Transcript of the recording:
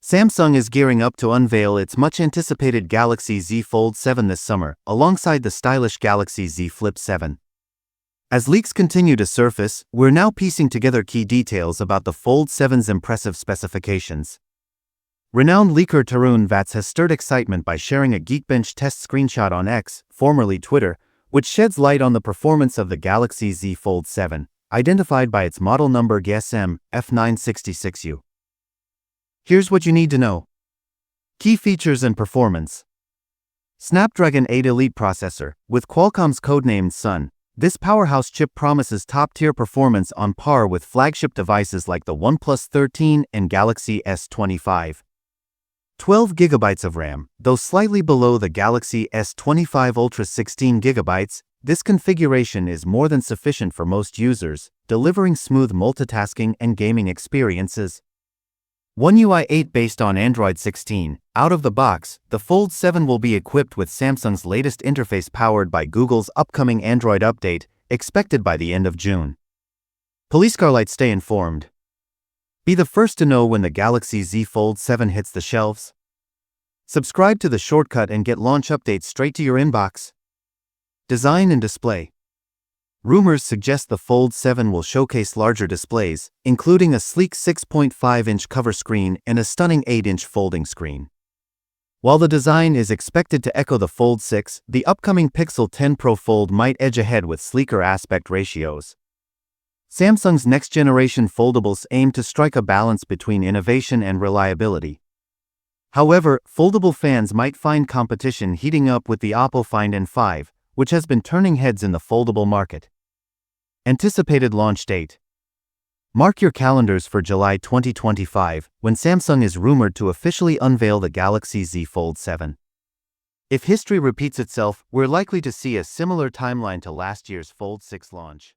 Samsung is gearing up to unveil its much-anticipated Galaxy Z Fold 7 this summer, alongside the stylish Galaxy Z Flip 7. As leaks continue to surface, we're now piecing together key details about the Fold 7's impressive specifications. Renowned leaker Tarun Vats has stirred excitement by sharing a Geekbench test screenshot on X, formerly Twitter, which sheds light on the performance of the Galaxy Z Fold 7, identified by its model number GSM F966U. Here's what you need to know. Key features and performance. Snapdragon 8 Elite processor, with Qualcomm's codenamed Sun. This powerhouse chip promises top-tier performance on par with flagship devices like the OnePlus 13 and Galaxy S25. 12 GB of RAM, though slightly below the Galaxy S25 Ultra 16 GB, this configuration is more than sufficient for most users, delivering smooth multitasking and gaming experiences. One UI 8 based on Android 16. Out of the box, the Fold 7 will be equipped with Samsung's latest interface powered by Google's upcoming Android update, expected by the end of June. Police car lights, stay informed. Be the first to know when the Galaxy Z Fold 7 hits the shelves. Subscribe to the shortcut and get launch updates straight to your inbox. Design and display. Rumors suggest the Fold 7 will showcase larger displays, including a sleek 6.5-inch cover screen and a stunning 8-inch folding screen. While the design is expected to echo the Fold 6, the upcoming Pixel 10 Pro Fold might edge ahead with sleeker aspect ratios. Samsung's next-generation foldables aim to strike a balance between innovation and reliability. However, foldable fans might find competition heating up with the Oppo Find N5, which has been turning heads in the foldable market. Anticipated launch date. Mark your calendars for July 2025, when Samsung is rumored to officially unveil the Galaxy Z Fold 7. If history repeats itself, we're likely to see a similar timeline to last year's Fold 6 launch.